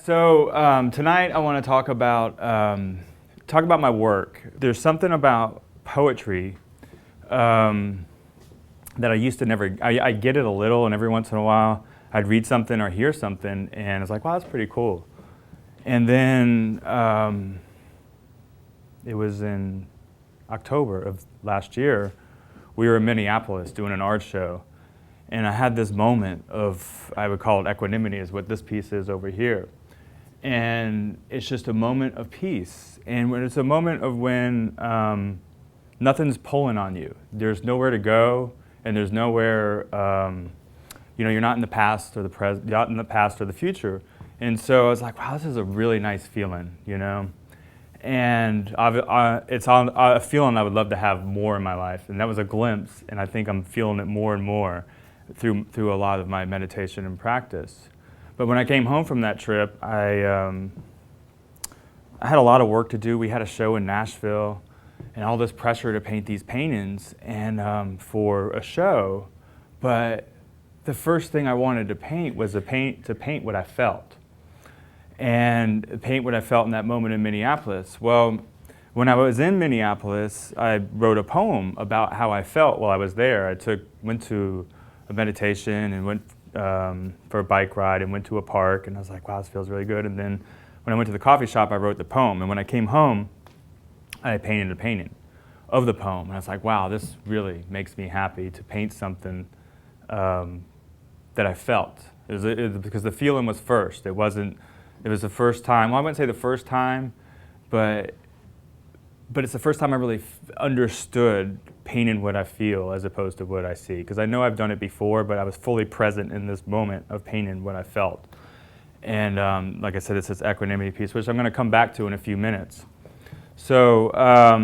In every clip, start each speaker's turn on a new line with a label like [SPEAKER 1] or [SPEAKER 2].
[SPEAKER 1] So tonight I want to talk about my work. There's something about poetry that I used to never. I get it a little, and every once in a while I'd read something or hear something, and it's like, wow, that's pretty cool. And then it was in October of last year. We were in Minneapolis doing an art show, and I had this moment of, I would call it equanimity, is what this piece is over here. And it's just a moment of peace. And when it's a moment of when nothing's pulling on you. There's nowhere to go, and there's nowhere, you're not in the past or the present, not in the past or the future. And so I was like, wow, this is a really nice feeling, And it's a feeling I would love to have more in my life. And that was a glimpse, and I think I'm feeling it more and more through a lot of my meditation and practice. But when I came home from that trip, I had a lot of work to do. We had a show in Nashville, and all this pressure to paint these paintings and for a show. But the first thing I wanted to paint was to paint what I felt, and paint what I felt in that moment in Minneapolis. Well, when I was in Minneapolis, I wrote a poem about how I felt while I was there. I went to a meditation and went for a bike ride and went to a park, and I was like, wow, this feels really good. And then when I went to the coffee shop, I wrote the poem. And when I came home, I painted a painting of the poem. And I was like, wow, this really makes me happy to paint something that I felt. It was because the feeling was first. It was the first time. Well, I wouldn't say the first time, but it's the first time I really understood painting what I feel as opposed to what I see. Because I know I've done it before, but I was fully present in this moment of painting what I felt. And like I said, it's this equanimity piece, which I'm going to come back to in a few minutes. But I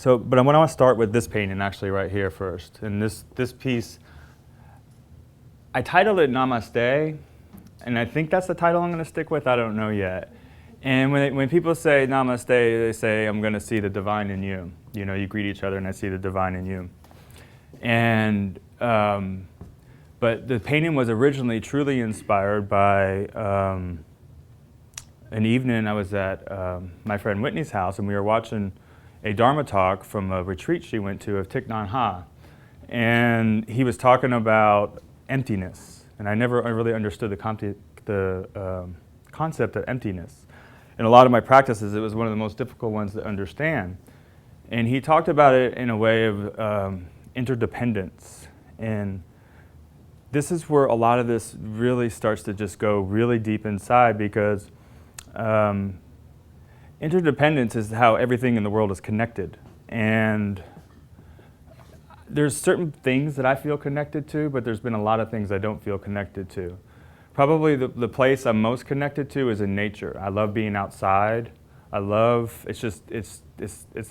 [SPEAKER 1] want to start with this painting actually right here first. And this piece, I titled it Namaste, and I think that's the title I'm going to stick with. I don't know yet. And when people say Namaste, they say, I'm going to see the divine in you. You greet each other, and I see the divine in you. And but the painting was originally truly inspired by an evening I was at my friend Whitney's house, and we were watching a Dharma talk from a retreat she went to of Thich Nhat Hanh. And he was talking about emptiness. And I never really understood the concept of emptiness. In a lot of my practices, it was one of the most difficult ones to understand. And he talked about it in a way of interdependence. And this is where a lot of this really starts to just go really deep inside, because interdependence is how everything in the world is connected. And there's certain things that I feel connected to, but there's been a lot of things I don't feel connected to. Probably the place I'm most connected to is in nature. I love being outside. It's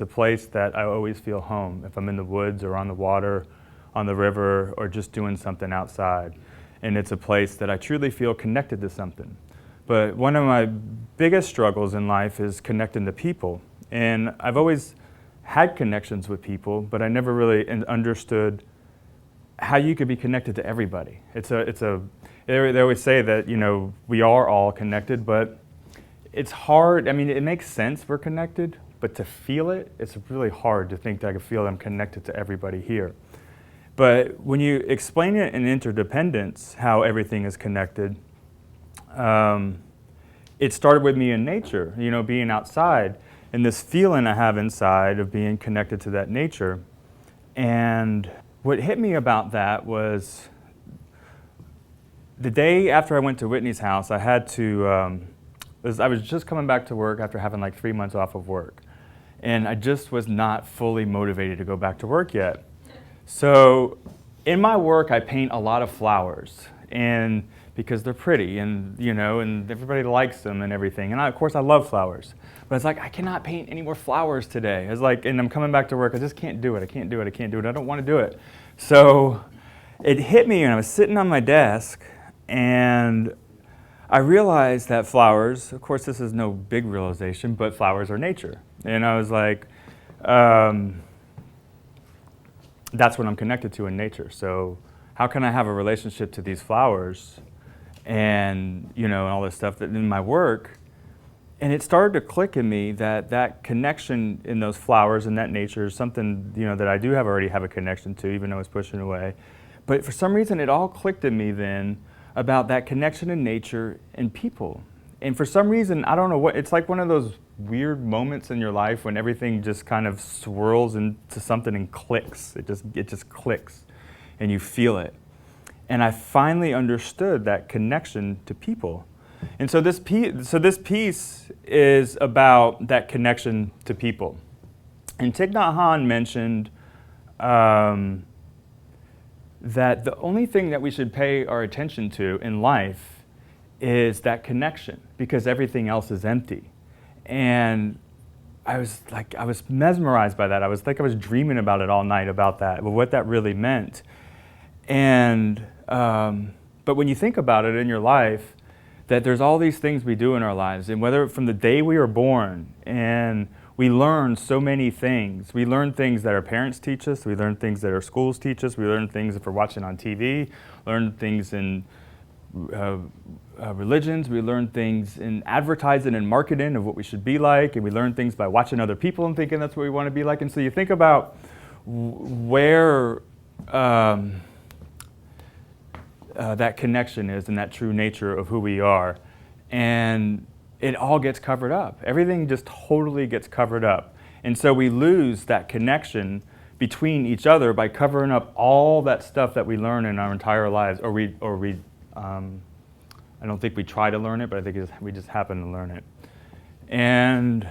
[SPEAKER 1] a place that I always feel home. If I'm in the woods or on the water, on the river, or just doing something outside. And it's a place that I truly feel connected to something. But one of my biggest struggles in life is connecting to people. And I've always had connections with people, but I never really understood how you could be connected to everybody. They always say that, we are all connected, but it's hard. I mean, it makes sense we're connected, but to feel it, it's really hard to think that I can feel I'm connected to everybody here. But when you explain it in Interdependence, how everything is connected, it started with me in nature, being outside, and this feeling I have inside of being connected to that nature. And what hit me about that was the day after I went to Whitney's house, I had to, I was just coming back to work after having like 3 months off of work. And I just was not fully motivated to go back to work yet. So in my work, I paint a lot of flowers, and because they're pretty, and and everybody likes them and everything. And of course I love flowers. But it's like, I cannot paint any more flowers today. It's like, and I'm coming back to work, I just can't do it. I can't do it. I don't want to do it. So it hit me, and I was sitting on my desk, and I realized that flowers, of course this is no big realization, but flowers are nature. And I was like, that's what I'm connected to in nature. So how can I have a relationship to these flowers and and all this stuff that in my work. And it started to click in me that connection in those flowers and that nature is something that I do already have a connection to, even though it's pushing away. But for some reason, it all clicked in me then about that connection in nature and people. And for some reason, I don't know what, it's like one of those weird moments in your life when everything just kind of swirls into something and clicks. It just clicks, and you feel it. And I finally understood that connection to people. And so this piece is about that connection to people. And Thich Nhat Hanh mentioned that the only thing that we should pay our attention to in life is that connection, because everything else is empty. And I was mesmerized by that. I was dreaming about it all night about that, what that really meant. And but when you think about it in your life, that there's all these things we do in our lives, and whether from the day we were born, and we learn so many things. We learn things that our parents teach us, we learn things that our schools teach us, we learn things if we're watching on TV, learn things in religions, we learn things in advertising and marketing of what we should be like, and we learn things by watching other people and thinking that's what we want to be like. And so you think about where that connection is and that true nature of who we are. And it all gets covered up. Everything just totally gets covered up. And so we lose that connection between each other by covering up all that stuff that we learn in our entire lives, or we I don't think we try to learn it, but I think we just happen to learn it. And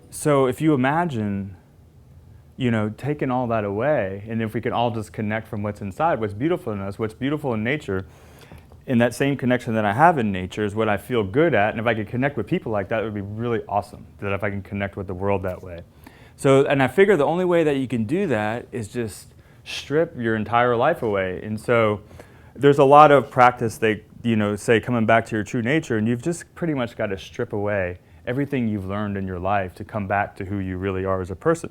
[SPEAKER 1] so if you imagine taking all that away, and if we can all just connect from what's inside, what's beautiful in us, what's beautiful in nature, and that same connection that I have in nature is what I feel good at, and if I could connect with people like that, it would be really awesome, that if I can connect with the world that way. So, and I figure the only way that you can do that is just strip your entire life away. And so there's a lot of practice they, say coming back to your true nature, and you've just pretty much got to strip away everything you've learned in your life to come back to who you really are as a person.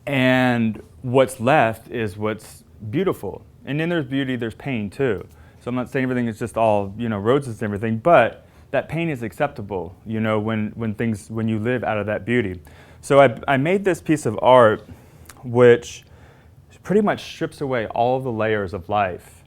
[SPEAKER 1] And what's left is what's beautiful. And then there's beauty, there's pain too. So I'm not saying everything is just all, roses and everything, but that pain is acceptable, when you live out of that beauty. So I made this piece of art which pretty much strips away all of the layers of life,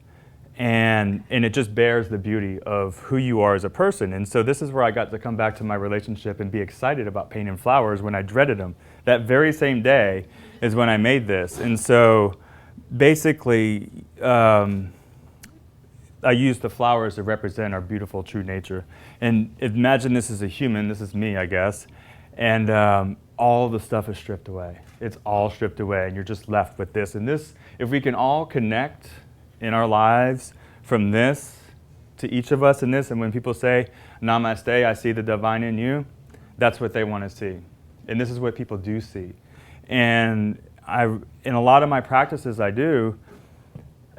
[SPEAKER 1] and it just bears the beauty of who you are as a person. And so this is where I got to come back to my relationship and be excited about painting flowers when I dreaded them. That very same day is when I made this. And so basically, I use the flowers to represent our beautiful true nature. And imagine this is a human, this is me, I guess, and all the stuff is stripped away. It's all stripped away, and you're just left with this. And this, if we can all connect in our lives from this to each of us in this, and when people say, Namaste, I see the divine in you, that's what they want to see. And this is what people do see. And in a lot of my practices I do,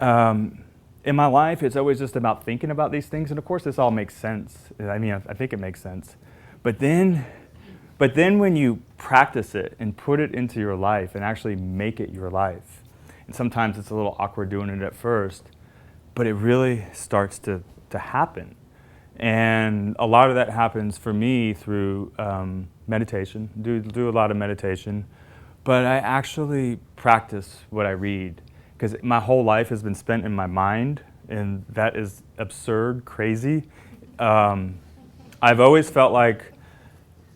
[SPEAKER 1] in my life, it's always just about thinking about these things. And of course, this all makes sense. I mean, I think it makes sense. But then when you practice it and put it into your life and actually make it your life, and sometimes it's a little awkward doing it at first, but it really starts to happen. And a lot of that happens for me through meditation, do a lot of meditation, but I actually practice what I read, because my whole life has been spent in my mind, and that is absurd, crazy. I've always felt like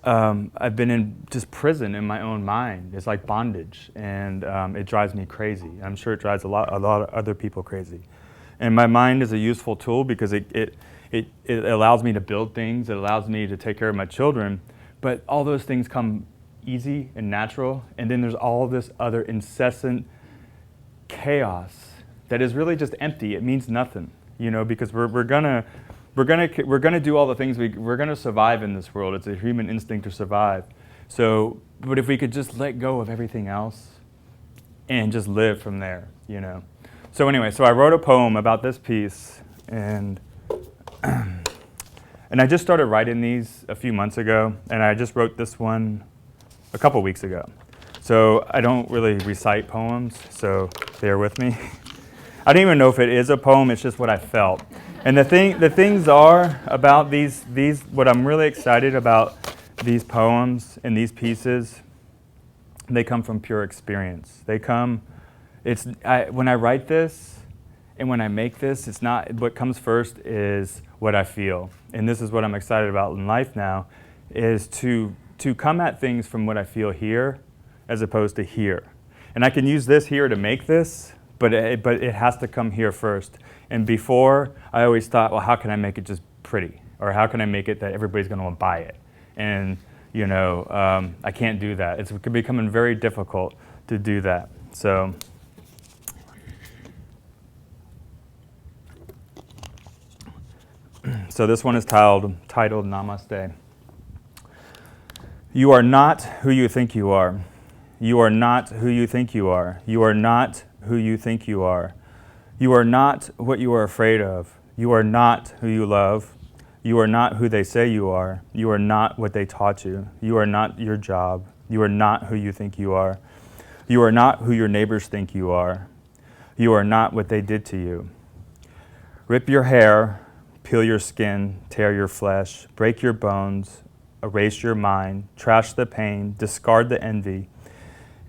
[SPEAKER 1] I've been in just prison in my own mind. It's like bondage, and it drives me crazy. I'm sure it drives a lot of other people crazy. And my mind is a useful tool because it allows me to build things. It allows me to take care of my children. But all those things come easy and natural. And then there's all this other incessant chaos that is really just empty. It means nothing, because we're gonna do all the things we're gonna survive in this world. It's a human instinct to survive. So, but if we could just let go of everything else and just live from there, So anyway, so I wrote a poem about this piece, and I just started writing these a few months ago, and I just wrote this one a couple weeks ago. So I don't really recite poems, so bear with me. I don't even know if it is a poem, it's just what I felt. And the things are about these, what I'm really excited about these poems and these pieces, they come from pure experience. When I write this and when I make this, it's not, what comes first is what I feel. And this is what I'm excited about in life now, is to come at things from what I feel here as opposed to here. And I can use this here to make this, but it has to come here first. And before, I always thought, well, how can I make it just pretty? Or how can I make it that everybody's going to want to buy it? And, I can't do that. It's becoming very difficult to do that. So this one is titled Namaste. You are not who you think you are. You are not who you think you are. You are not who you think you are. You are not what you are afraid of. You are not who you love. You are not who they say you are. You are not what they taught you. You are not your job. You are not who you think you are. You are not who your neighbors think you are. You are not what they did to you. Rip your hair, peel your skin, tear your flesh, break your bones, erase your mind, trash the pain, discard the envy.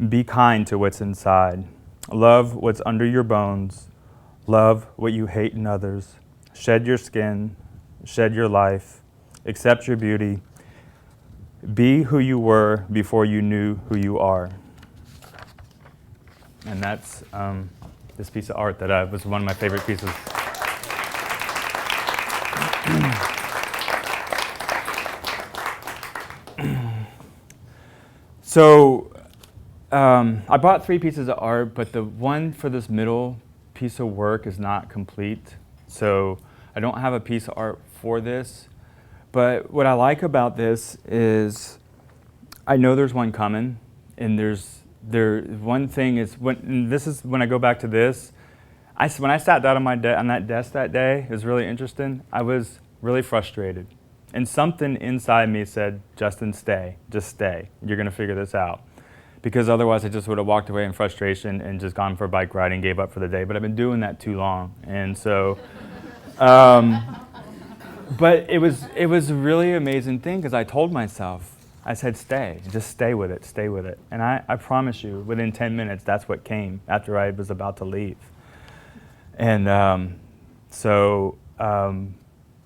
[SPEAKER 1] Be kind to what's inside. Love what's under your bones. Love what you hate in others. Shed your skin. Shed your life. Accept your beauty. Be who you were before you knew who you are. And that's this piece of art that was one of my favorite pieces. So I bought 3 pieces of art, but the one for this middle piece of work is not complete. So I don't have a piece of art for this. But what I like about this is I know there's one coming, and one thing is when I go back to this. When I sat down on that desk that day, it was really interesting. I was really frustrated. And something inside me said, Justin, stay. Just stay. You're going to figure this out. Because otherwise I just would have walked away in frustration and just gone for a bike ride and gave up for the day. But I've been doing that too long. And so, but it was a really amazing thing because I told myself, I said, stay. Just stay with it. Stay with it. And I promise you, within 10 minutes, that's what came after I was about to leave. And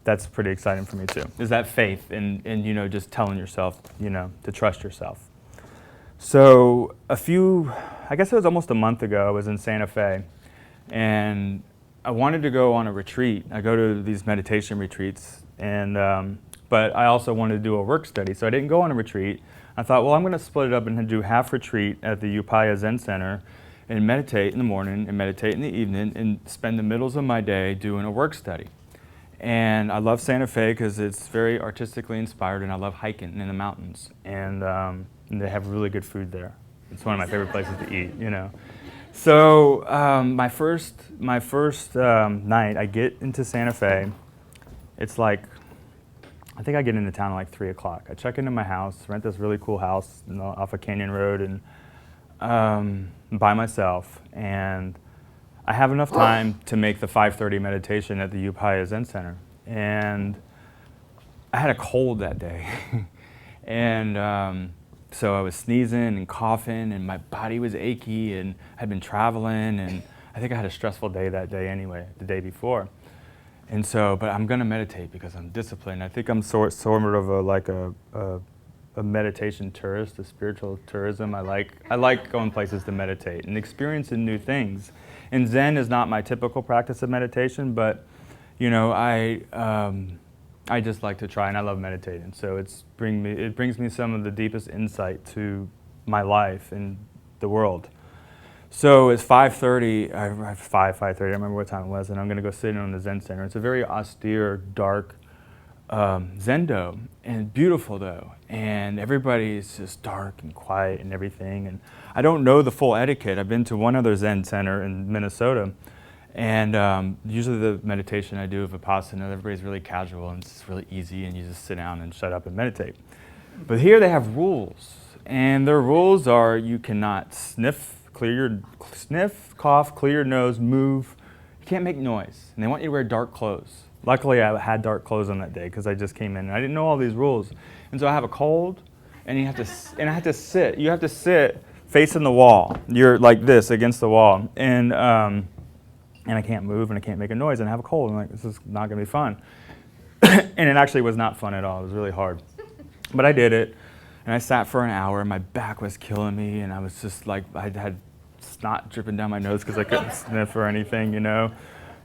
[SPEAKER 1] that's pretty exciting for me too. Is that faith and just telling yourself, to trust yourself. So I guess it was almost a month ago, I was in Santa Fe, and I wanted to go on a retreat. I go to these meditation retreats, and but I also wanted to do a work study, so I didn't go on a retreat. I thought, well, I'm going to split it up and do half retreat at the Upaya Zen Center, and meditate in the morning and meditate in the evening and spend the middles of my day doing a work study. And I love Santa Fe because it's very artistically inspired, and I love hiking in the mountains. And they have really good food there. It's one of my favorite places to eat, So my first night, I get into Santa Fe. It's like, I think I get into town at like 3 o'clock. I check into my house, rent this really cool house off of Canyon Road, and by myself, and I have enough time to make the 5:30 meditation at the Upaya Zen Center. And I had a cold that day, and so I was sneezing and coughing, and my body was achy, and I'd been traveling, and I think I had a stressful day that day anyway, the day before. And so, but I'm going to meditate because I'm disciplined. I think I'm sort of a meditation tourist, a spiritual tourism. I like going places to meditate and experiencing new things. And Zen is not my typical practice of meditation, but I just like to try, and I love meditating. So it brings me some of the deepest insight to my life and the world. So it's 5:30, 5:30, I remember what time it was, and I'm going to go sit in on the Zen Center. It's a very austere, dark Zendo, and beautiful though, and everybody's just dark and quiet and everything, and I don't know the full etiquette. I've been to one other Zen center in Minnesota, and usually the meditation I do of Vipassana, everybody's really casual and it's really easy, and you just sit down and shut up and meditate. But here they have rules, and their rules are you cannot sniff, cough, clear your nose, move, can't make noise, and they want you to wear dark clothes. Luckily, I had dark clothes on that day because I just came in, and I didn't know all these rules. And so I have a cold, and I have to sit. You have to sit facing the wall. You're like this against the wall, and I can't move, and I can't make a noise, and I have a cold. I'm like, this is not going to be fun. And it actually was not fun at all. It was really hard. But I did it, and I sat for an hour, and my back was killing me, and I was just like, I had snot dripping down my nose because I couldn't sniff or anything, you know.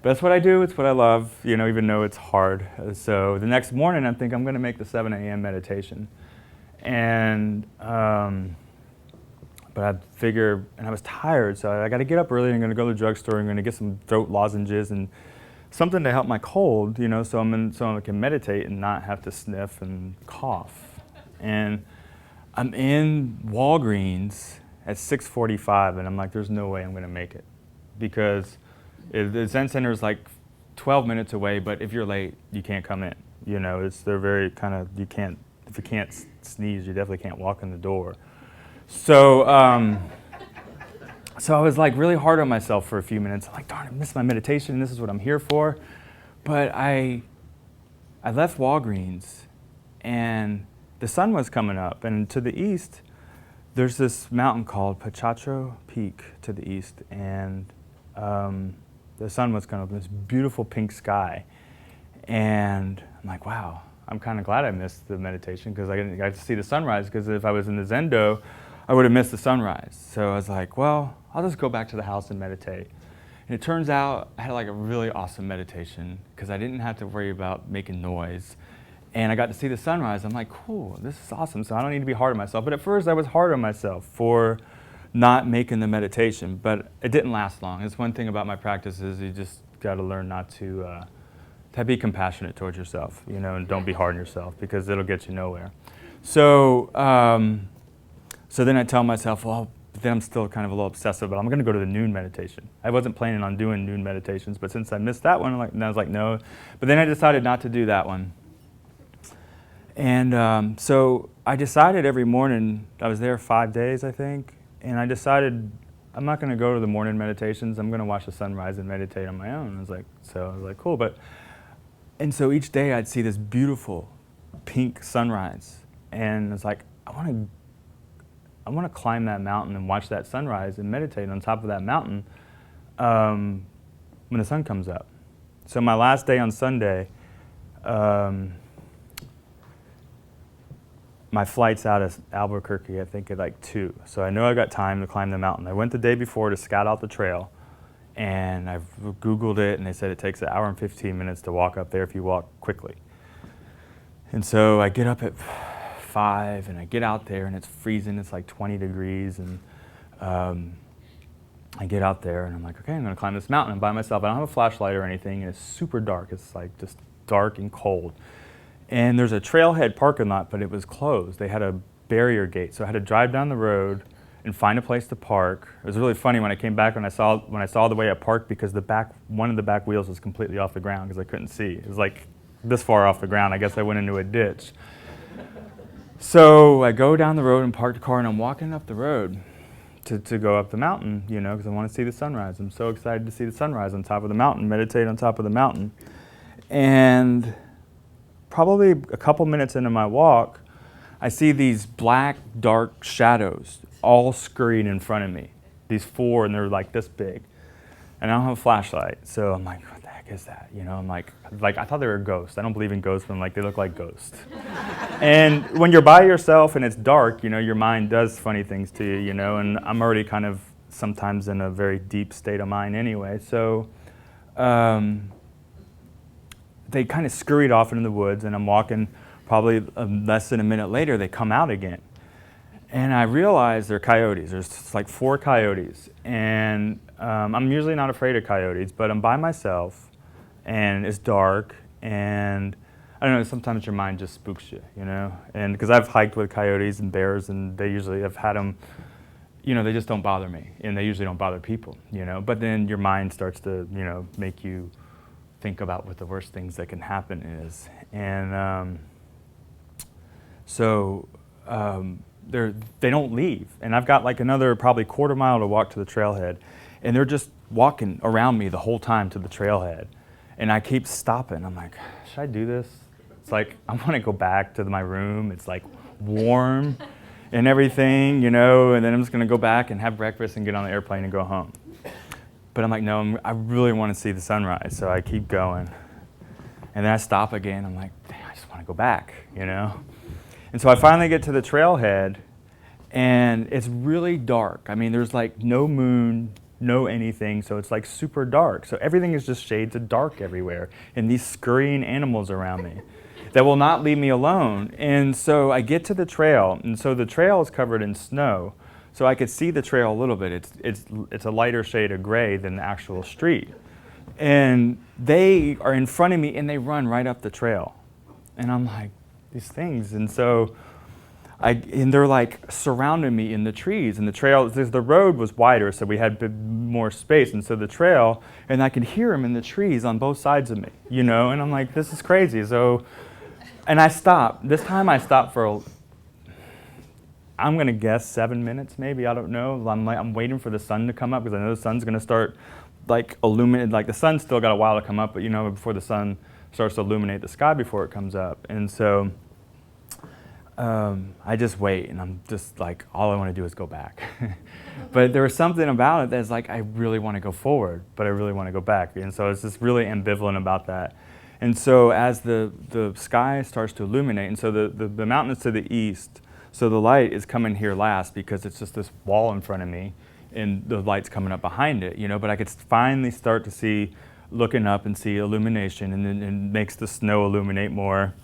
[SPEAKER 1] But that's what I do. It's what I love, you know, even though it's hard. So the next morning, I think I'm going to make the 7 a.m. meditation. And, but I figure, and I was tired, so I got to get up early. I'm going to go to the drugstore. I'm going to get some throat lozenges and something to help my cold, you know, so I can meditate and not have to sniff and cough. And I'm in Walgreens at 6:45, and I'm like, there's no way I'm going to make it, because the Zen Center is like 12 minutes away, but if you're late, you can't come in. You know, they're very kind of, if you can't sneeze, you definitely can't walk in the door. So, so I was like really hard on myself for a few minutes. I'm like, darn, I missed my meditation. This is what I'm here for. But I left Walgreens, and the sun was coming up, and to the east, there's this mountain called Pacho Peak to the east, and the sun was coming up, this beautiful pink sky. And I'm like, wow, I'm kind of glad I missed the meditation because I didn't get to see the sunrise, because if I was in the Zendo, I would have missed the sunrise. So I was like, well, I'll just go back to the house and meditate. And it turns out I had like a really awesome meditation because I didn't have to worry about making noise. And I got to see the sunrise. I'm like, cool, this is awesome. So I don't need to be hard on myself. But at first I was hard on myself for not making the meditation, but it didn't last long. It's one thing about my practice is you just got to learn not to be compassionate towards yourself, you know, and don't be hard on yourself, because it'll get you nowhere. So, so then I tell myself, well, then I'm still kind of a little obsessive, but I'm going to go to the noon meditation. I wasn't planning on doing noon meditations, but since I missed that one, I was like, no. But then I decided not to do that one. And so I decided every morning, I was there 5 days, I think, and I decided I'm not going to go to the morning meditations. I'm going to watch the sunrise and meditate on my own. I was like, cool. And so each day I'd see this beautiful pink sunrise, and it's like, I want to climb that mountain and watch that sunrise and meditate on top of that mountain when the sun comes up. So my last day on Sunday, my flight's out of Albuquerque, I think at like 2. So I know I got time to climb the mountain. I went the day before to scout out the trail, and I Googled it, and they said it takes 1 hour and 15 minutes to walk up there if you walk quickly. And so I get up at 5, and I get out there, and it's freezing. It's like 20 degrees, and I get out there, and I'm like, okay, I'm going to climb this mountain. I'm by myself. I don't have a flashlight or anything, and it's super dark. It's like just dark and cold. And there's a trailhead parking lot, but it was closed. They had a barrier gate, so I had to drive down the road and find a place to park. It was really funny when I came back when I saw the way I parked, because one of the back wheels was completely off the ground because I couldn't see. It was like this far off the ground. I guess I went into a ditch. So I go down the road and park the car, and I'm walking up the road to go up the mountain, you know, because I want to see the sunrise. I'm so excited to see the sunrise on top of the mountain, meditate on top of the mountain. And probably a couple minutes into my walk, I see these black, dark shadows all scurrying in front of me. These 4, and they're like this big. And I don't have a flashlight, so I'm like, what the heck is that? You know, I'm like I thought they were ghosts. I don't believe in ghosts, but I'm like, they look like ghosts. And when you're by yourself and it's dark, you know, your mind does funny things to you, you know, and I'm already kind of sometimes in a very deep state of mind anyway. So they kind of scurried off into the woods, and I'm walking probably less than a minute later, they come out again. And I realize they're coyotes. There's like 4 coyotes. And I'm usually not afraid of coyotes, but I'm by myself, and it's dark, and I don't know, sometimes your mind just spooks you, you know? And because I've hiked with coyotes and bears, and they usually have had them, you know, they just don't bother me, and they usually don't bother people, you know? But then your mind starts to, you know, make you think about what the worst things that can happen is. And they don't leave. And I've got like another probably quarter mile to walk to the trailhead. And they're just walking around me the whole time to the trailhead. And I keep stopping. I'm like, should I do this? It's like, I want to go back to my room. It's like warm and everything, you know, and then I'm just going to go back and have breakfast and get on the airplane and go home. But I'm like, no, I really want to see the sunrise. So I keep going. And then I stop again. I'm like, I just want to go back, you know. And so I finally get to the trailhead, and it's really dark. I mean, there's like no moon, no anything, so it's like super dark. So everything is just shades of dark everywhere, and these scurrying animals around me that will not leave me alone. And so I get to the trail, and so the trail is covered in snow, so I could see the trail a little bit. It's a lighter shade of gray than the actual street. And they are in front of me, and they run right up the trail. And I'm like, these things. And so and they're like surrounding me in the trees, and the trail, the road was wider, so we had more space, and so the trail, and I could hear them in the trees on both sides of me, you know, and I'm like, this is crazy. So, and I stopped. This time I stopped for, I'm gonna guess 7 minutes maybe, I don't know. I'm waiting for the sun to come up, because I know the sun's gonna start like illuminated, like the sun's still got a while to come up, but you know, before the sun starts to illuminate the sky before it comes up. And so I just wait, and I'm just like, all I want to do is go back. But there was something about it that's like, I really want to go forward, but I really want to go back. And so it's just really ambivalent about that. And so as the sky starts to illuminate, and so the mountain is to the east, so the light is coming here last, because it's just this wall in front of me, and the light's coming up behind it, you know, but I could finally start to see, looking up and see illumination, and then it makes the snow illuminate more.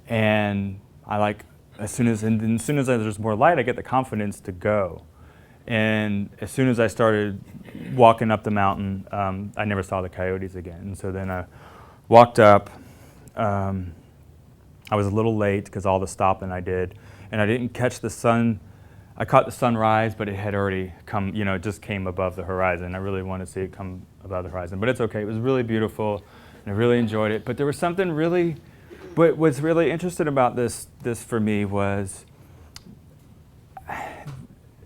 [SPEAKER 1] And I like, as soon as there's more light, I get the confidence to go. And as soon as I started walking up the mountain, I never saw the coyotes again. And so then I walked up. I was a little late because all the stopping I did, and I didn't catch the sun. I caught the sunrise, but it had already come, you know, it just came above the horizon. I really wanted to see it come above the horizon, but it's okay. It was really beautiful, and I really enjoyed it. But there was something really, what was really interesting about this for me was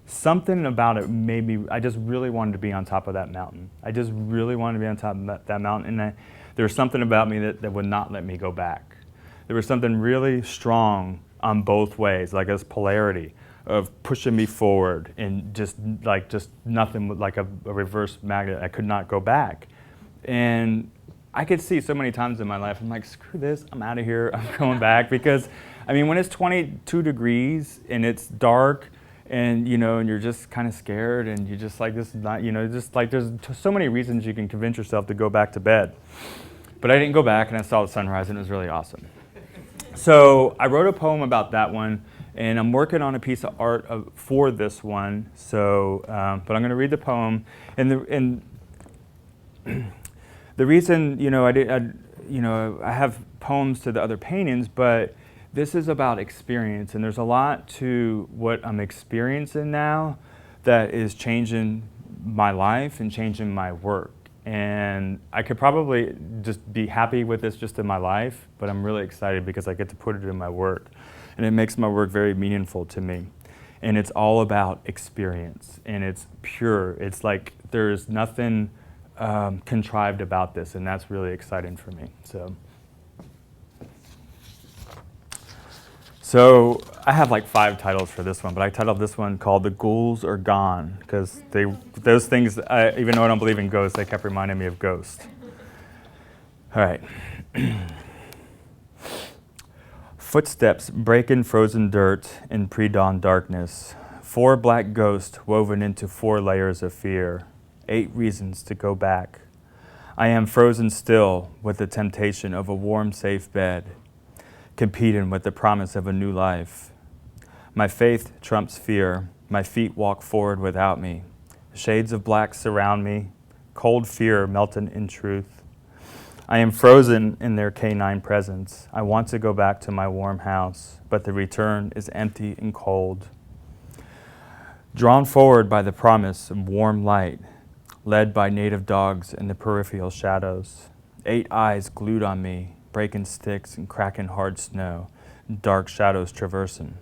[SPEAKER 1] something about it made me, I just really wanted to be on top of that mountain. I just really wanted to be on top of that mountain, and there was something about me that would not let me go back. There was something really strong on both ways, like this polarity of pushing me forward, and just nothing, like a reverse magnet. I could not go back. And I could see so many times in my life, I'm like, screw this, I'm out of here, I'm going back. Because, I mean, when it's 22 degrees and it's dark, and, you know, and you're just kind of scared, and you're just like, this is not, you know, just like there's so many reasons you can convince yourself to go back to bed. But I didn't go back, and I saw the sunrise, and it was really awesome. So I wrote a poem about that one, and I'm working on a piece of art for this one. So, but I'm going to read the poem, and the reason, you know, I have poems to the other paintings, but this is about experience, and there's a lot to what I'm experiencing now that is changing my life and changing my work. And I could probably just be happy with this just in my life, but I'm really excited because I get to put it in my work. And it makes my work very meaningful to me. And it's all about experience, and it's pure. It's like there's nothing contrived about this, and that's really exciting for me. So I have like 5 titles for this one, but I titled this one called "The Ghouls Are Gone," because those things, even though I don't believe in ghosts, they kept reminding me of ghosts. All right. Footsteps break in frozen dirt in pre-dawn darkness. 4 black ghosts woven into 4 layers of fear. 8 reasons to go back. I am frozen still with the temptation of a warm, safe bed, competing with the promise of a new life. My faith trumps fear. My feet walk forward without me. Shades of black surround me. Cold fear melting in truth. I am frozen in their canine presence. I want to go back to my warm house, but the return is empty and cold. Drawn forward by the promise of warm light, led by native dogs in the peripheral shadows. 8 eyes glued on me, breaking sticks and cracking hard snow, dark shadows traversing.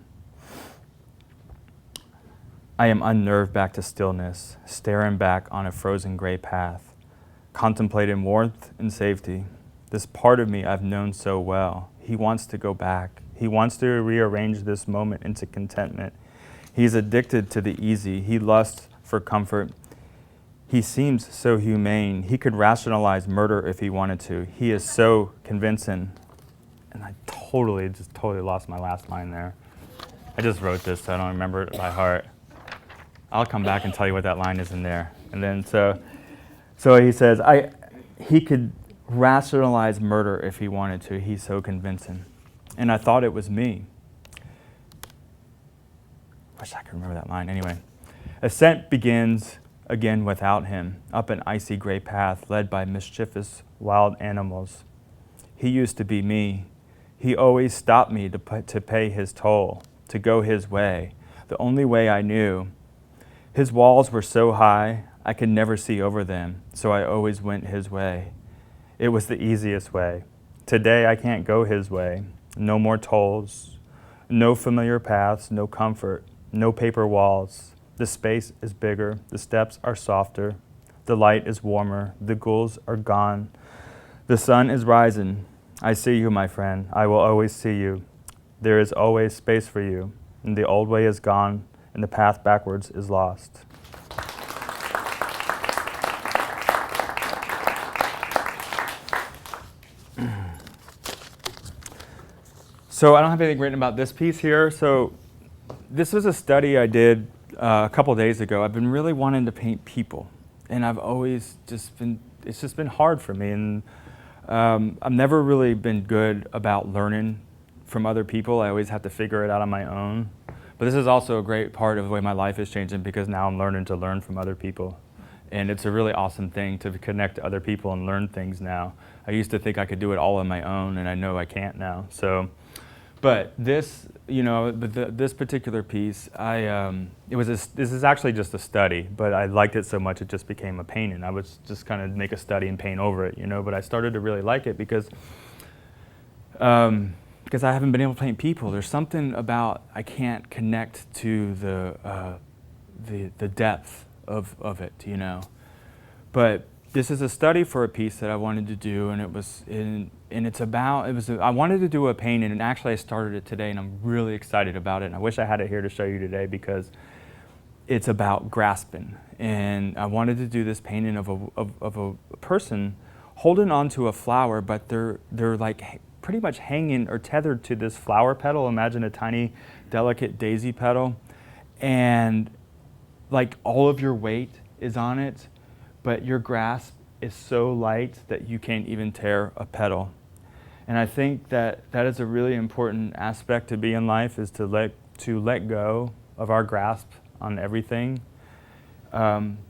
[SPEAKER 1] I am unnerved back to stillness, staring back on a frozen gray path, contemplating warmth and safety. This part of me I've known so well. He wants to go back. He wants to rearrange this moment into contentment. He's addicted to the easy. He lusts for comfort. He seems so humane. He could rationalize murder if he wanted to. He is so convincing. And I totally lost my last line there. I just wrote this, so I don't remember it by heart. I'll come back and tell you what that line is in there. And then so he says, he could rationalize murder if he wanted to. He's so convincing. And I thought it was me. Wish I could remember that line. Anyway, ascent begins again without him, up an icy gray path led by mischievous wild animals. He used to be me. He always stopped me to pay his toll, to go his way, the only way I knew. His walls were so high, I could never see over them, so I always went his way. It was the easiest way. Today I can't go his way. No more tolls, no familiar paths, no comfort, no paper walls. The space is bigger, the steps are softer, the light is warmer, the ghouls are gone. The sun is rising. I see you, my friend. I will always see you. There is always space for you, and the old way is gone, and the path backwards is lost. So I don't have anything written about this piece here. So this was a study I did a couple days ago. I've been really wanting to paint people, and I've always it's just been hard for me. And I've never really been good about learning from other people. I always have to figure it out on my own. But this is also a great part of the way my life is changing, because now I'm learning to learn from other people. And it's a really awesome thing to connect to other people and learn things now. I used to think I could do it all on my own, and I know I can't now. So, but this, this particular piece, this is actually just a study, but I liked it so much it just became a painting. I was just kind of make a study and paint over it, but I started to really like it because I haven't been able to paint people. There's something about I can't connect to the depth of it, But this is a study for a piece that I wanted to do, and I wanted to do a painting, and actually I started it today, and I'm really excited about it. And I wish I had it here to show you today, because it's about grasping. And I wanted to do this painting of a person holding onto a flower, but they're like pretty much hanging or tethered to this flower petal. Imagine a tiny, delicate daisy petal. And like all of your weight is on it, but your grasp is so light that you can't even tear a petal. And I think that is a really important aspect to be in life, is to let go of our grasp on everything.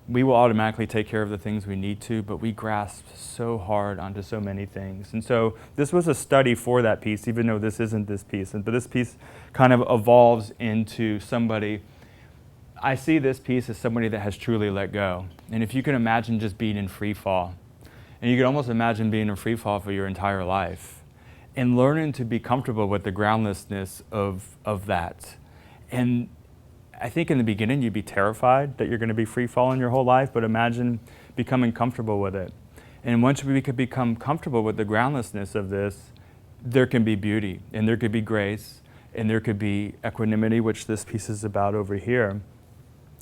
[SPEAKER 1] We will automatically take care of the things we need to, but we grasp so hard onto so many things. And so this was a study for that piece, even though this isn't this piece. But this piece kind of evolves into somebody. I see this piece as somebody that has truly let go. And if you can imagine just being in free fall, and you can almost imagine being in free fall for your entire life, and learning to be comfortable with the groundlessness of that. And I think in the beginning you'd be terrified that you're going to be free falling your whole life, but imagine becoming comfortable with it. And once we could become comfortable with the groundlessness of this, there can be beauty, and there could be grace, and there could be equanimity, which this piece is about over here,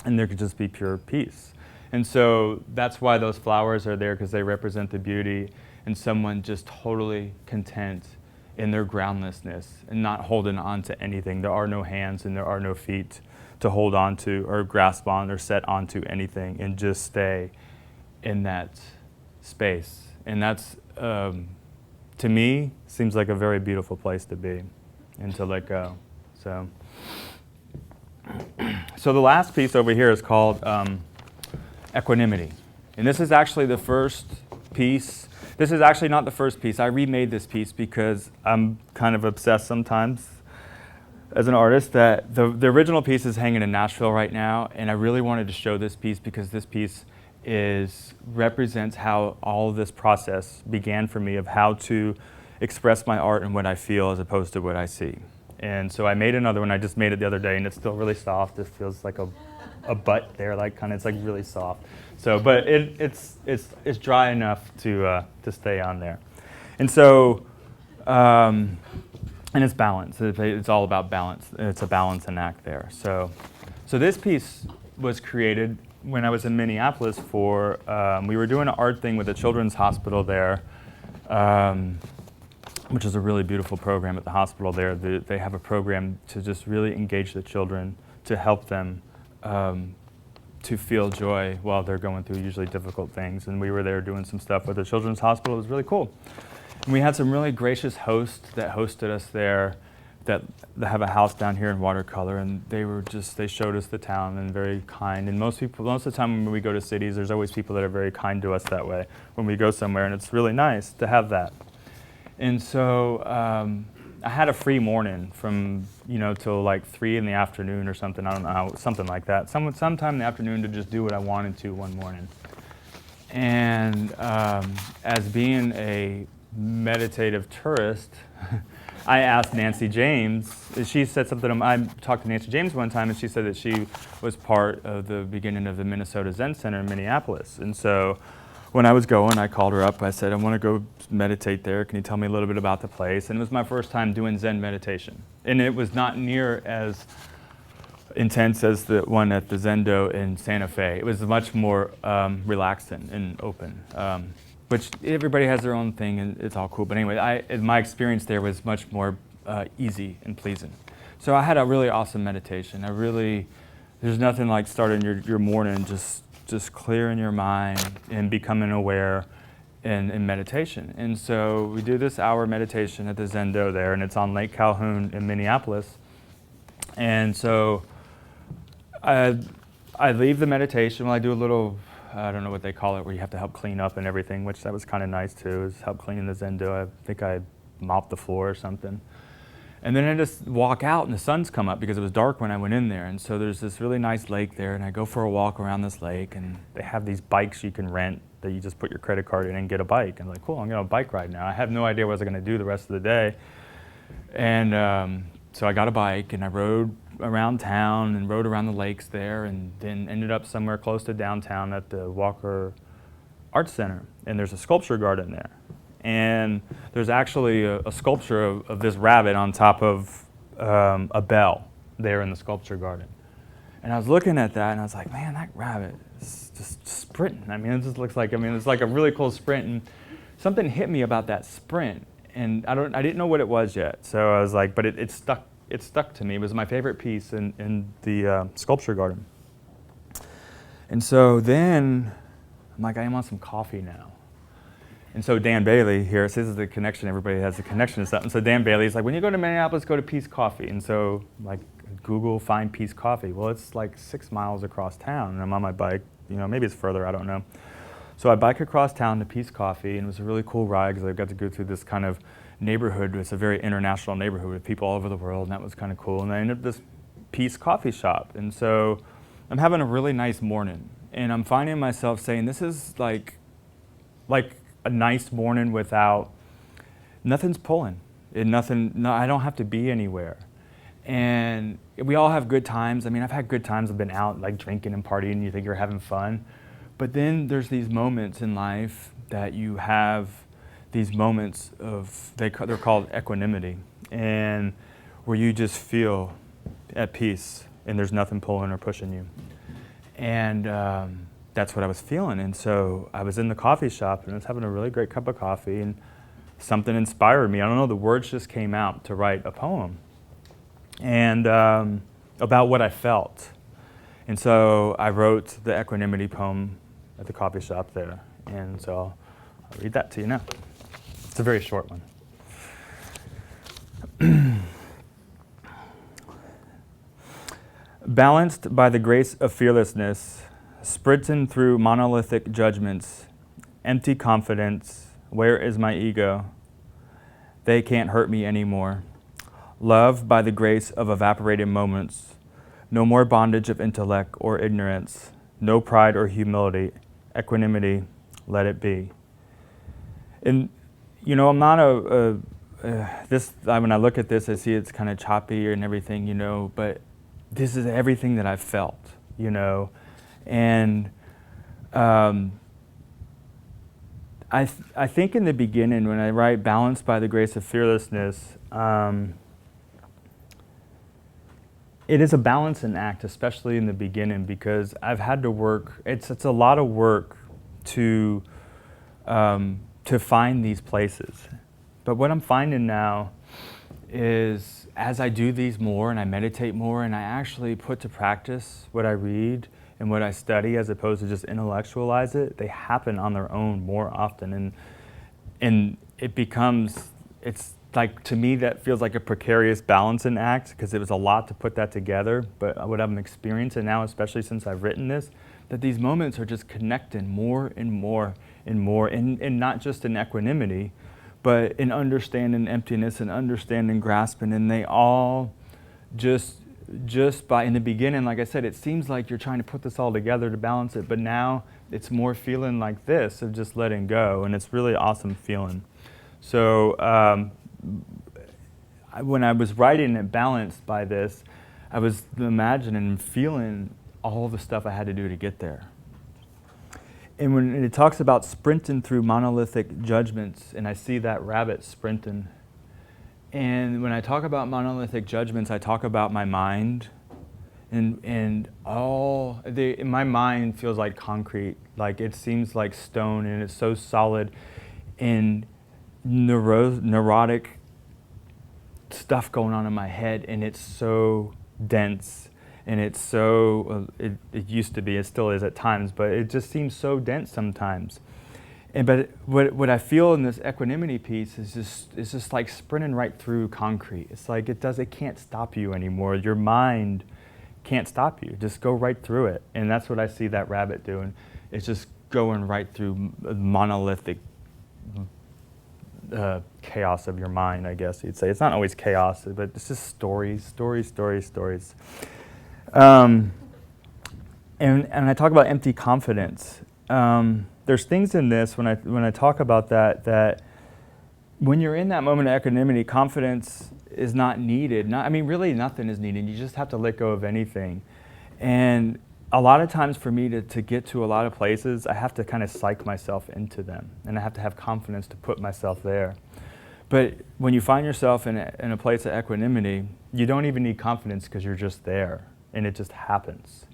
[SPEAKER 1] and there could just be pure peace. And so that's why those flowers are there, because they represent the beauty and someone just totally content in their groundlessness and not holding on to anything. There are no hands and there are no feet to hold on to or grasp on or set onto anything, and just stay in that space. And that's, to me, seems like a very beautiful place to be and to let go. So the last piece over here is called Equanimity. And this is actually the first piece. This is actually not the first piece. I remade this piece because I'm kind of obsessed sometimes as an artist that the original piece is hanging in Nashville right now, and I really wanted to show this piece because this piece represents how all of this process began for me of how to express my art and what I feel as opposed to what I see. And so I made another one. I just made it the other day, and it's still really soft. It feels like a a butt there, like kind of, it's like really soft. So, but it's dry enough to stay on there. And so, and it's balance. It's all about balance. It's a balancing act there. So this piece was created when I was in Minneapolis for, we were doing an art thing with the Children's Hospital there, which is a really beautiful program at the hospital there. They have a program to just really engage the children, to help them to feel joy while they're going through usually difficult things. And we were there doing some stuff with the Children's Hospital. It was really cool. And we had some really gracious hosts that hosted us there that have a house down here in watercolor, and they showed us the town and very kind. And most of the time when we go to cities, there's always people that are very kind to us that way when we go somewhere, and it's really nice to have that. And so I had a free morning from, till like 3 in the afternoon or something, I don't know, something like that. Sometime in the afternoon to just do what I wanted to one morning. And as being a meditative tourist, I asked Nancy James, she said something, I talked to Nancy James one time, and she said that she was part of the beginning of the Minnesota Zen Center in Minneapolis. And so when I was going, I called her up, I said, I want to go meditate there, can you tell me a little bit about the place? And it was my first time doing Zen meditation. And it was not near as intense as the one at the Zendo in Santa Fe. It was much more relaxing and open. Which everybody has their own thing, and it's all cool. But anyway, my experience there was much more easy and pleasing. So I had a really awesome meditation. There's nothing like starting your morning just clearing your mind and becoming aware in meditation. And so we do this hour meditation at the Zendo there, and it's on Lake Calhoun in Minneapolis. And so I leave the meditation, I do a little, I don't know what they call it, where you have to help clean up and everything, which that was kind of nice too, is help cleaning the Zendo. I think I mopped the floor or something. And then I just walk out and the sun's come up because it was dark when I went in there. And so there's this really nice lake there, and I go for a walk around this lake, and they have these bikes you can rent that you just put your credit card in and get a bike. And I'm like, cool, I'm going to bike ride now. I have no idea what I was going to do the rest of the day. And so I got a bike and I rode around town and rode around the lakes there, and then ended up somewhere close to downtown at the Walker Art Center. And there's a sculpture garden there. And there's actually a sculpture of this rabbit on top of a bell there in the sculpture garden. And I was looking at that and I was like, man, that rabbit is just sprinting. I mean, it just looks like, it's like a really cool sprint. And something hit me about that sprint. And I didn't know what it was yet. So I was like, but it stuck to me. It was my favorite piece in the sculpture garden. And so then I'm like, I want some coffee now. And so Dan Bailey here, so this is the connection, everybody has a connection to something. So Dan Bailey's like, when you go to Minneapolis, go to Peace Coffee. And so like Google, find Peace Coffee. Well, it's like 6 miles across town, and I'm on my bike, maybe it's further, I don't know. So I bike across town to Peace Coffee, and it was a really cool ride because I got to go through this kind of neighborhood. It's a very international neighborhood with people all over the world, and that was kind of cool. And I ended up at this Peace Coffee shop. And so I'm having a really nice morning, and I'm finding myself saying, this is like a nice morning without, nothing's pulling. I don't have to be anywhere. And we all have good times. I mean, I've had good times. I've been out like drinking and partying, and you think you're having fun. But then there's these moments in life that you have these moments of, they're called equanimity, and where you just feel at peace and there's nothing pulling or pushing you. And that's what I was feeling. And so I was in the coffee shop and I was having a really great cup of coffee, and something inspired me. I don't know, the words just came out to write a poem and about what I felt. And so I wrote the Equanimity poem at the coffee shop there. And so I'll read that to you now. It's a very short one. Balanced by the grace of fearlessness, spritzing through monolithic judgments, empty confidence, where is my ego? They can't hurt me anymore. Love by the grace of evaporated moments, no more bondage of intellect or ignorance, no pride or humility, equanimity, let it be. And I'm not when I look at this, I see it's kind of choppy and everything, but this is everything that I've felt. you know, and I think in the beginning when I write "Balanced by the Grace of Fearlessness," it is a balancing act, especially in the beginning, because I've had to work. It's a lot of work to find these places. But what I'm finding now is as I do these more and I meditate more and I actually put to practice what I read and what I study as opposed to just intellectualize it, they happen on their own more often. And it becomes, it's like, to me, that feels like a precarious balancing act because it was a lot to put that together. But what I'm experiencing now, especially since I've written this, that these moments are just connecting more and more and more, and not just in equanimity, but in understanding emptiness and understanding grasping, and they all just by, in the beginning, like I said, it seems like you're trying to put this all together to balance it, but now it's more feeling like this, of just letting go, and it's really awesome feeling. So when I was writing it balanced by this, I was imagining and feeling all the stuff I had to do to get there. And when it talks about sprinting through monolithic judgments, and I see that rabbit sprinting. And when I talk about monolithic judgments, I talk about my mind. And my mind feels like concrete, like it seems like stone, and it's so solid. And neurotic stuff going on in my head, and it's so dense. And it's so, it used to be, it still is at times, but it just seems so dense sometimes. But what I feel in this equanimity piece is just like sprinting right through concrete. It's like it can't stop you anymore. Your mind can't stop you. Just go right through it. And that's what I see that rabbit doing. It's just going right through monolithic chaos of your mind, I guess you'd say. It's not always chaos, but it's just stories. And I talk about empty confidence. There's things in this when I talk about that when you're in that moment of equanimity, confidence is not needed. Really nothing is needed. You just have to let go of anything. And a lot of times for me to get to a lot of places, I have to kind of psych myself into them, and I have to have confidence to put myself there. But when you find yourself in a place of equanimity, you don't even need confidence because you're just there. And it just happens.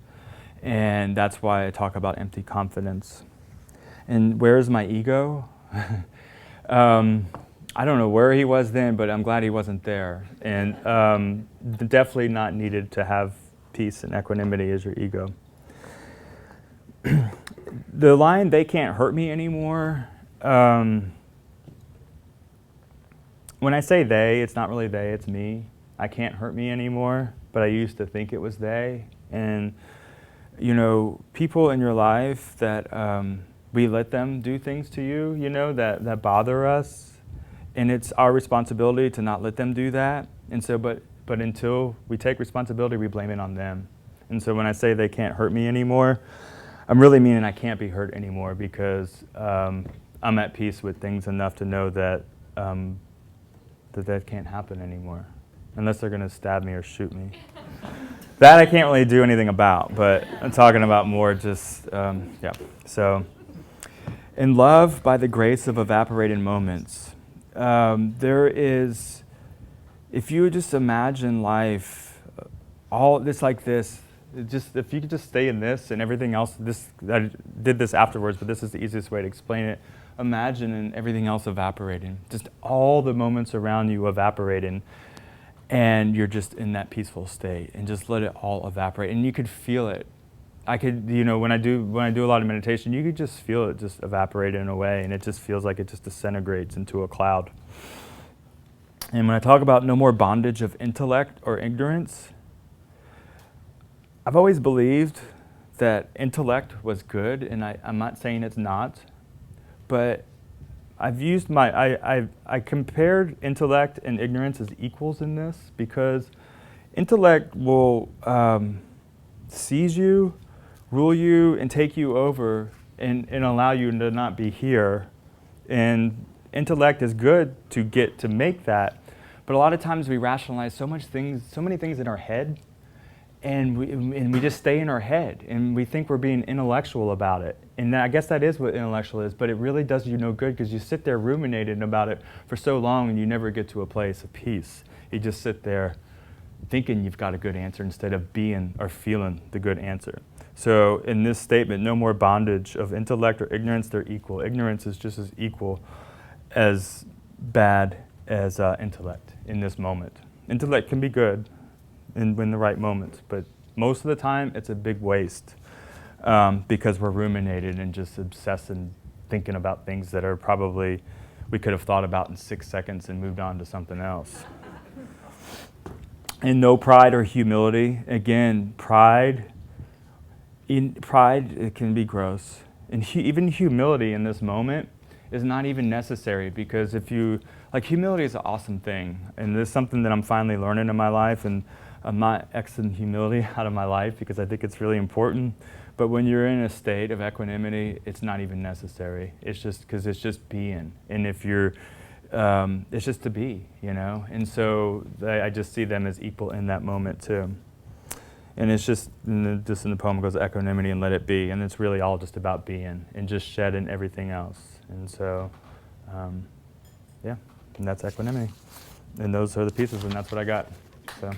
[SPEAKER 1] And that's why I talk about empty confidence. And where is my ego? I don't know where he was then, but I'm glad he wasn't there. And definitely not needed to have peace and equanimity as your ego. The line, "they can't hurt me anymore," when I say they, it's not really they, it's me. I can't hurt me anymore. But I used to think it was they. And, people in your life that we let them do things to you, that bother us. And it's our responsibility to not let them do that. And so, but until we take responsibility, we blame it on them. And so when I say they can't hurt me anymore, I'm really meaning I can't be hurt anymore because I'm at peace with things enough to know that that can't happen anymore. Unless they're going to stab me or shoot me. That I can't really do anything about, but I'm talking about more just, yeah. So, in love by the grace of evaporating moments, there is, if you would just imagine life, all this like this, if you could just stay in this and everything else, I did this afterwards, but this is the easiest way to explain it. Imagine and everything else evaporating, just all the moments around you evaporating. And you're just in that peaceful state, and just let it all evaporate. And you could feel it. I could, when I do a lot of meditation, you could just feel it just evaporating away, and it just feels like it just disintegrates into a cloud. And when I talk about no more bondage of intellect or ignorance, I've always believed that intellect was good, and I'm not saying it's not, but I've used I compared intellect and ignorance as equals in this, because intellect will seize you, rule you, and take you over and allow you to not be here. And intellect is good to make that, but a lot of times we rationalize so many things in our head, and we just stay in our head, and we think we're being intellectual about it. And I guess that is what intellectual is, but it really does you no good, because you sit there ruminating about it for so long and you never get to a place of peace. You just sit there thinking you've got a good answer instead of being or feeling the good answer. So in this statement, no more bondage of intellect or ignorance, they're equal. Ignorance is just as equal as bad as intellect in this moment. Intellect can be good in the right moments, but most of the time it's a big waste, because we're ruminating and just obsessing, thinking about things that are probably we could have thought about in 6 seconds and moved on to something else. And no pride or humility. Again, pride, it can be gross. And even humility in this moment is not even necessary, because humility is an awesome thing. And this is something that I'm finally learning in my life, and I'm not Xing humility out of my life because I think it's really important. But when you're in a state of equanimity, it's not even necessary. It's just because it's just being. And if you're, it's just to be, And so I just see them as equal in that moment too. And it's just in the poem, it goes equanimity and let it be. And it's really all just about being and just shedding everything else. And so, and that's equanimity. And those are the pieces, and that's what I got. So.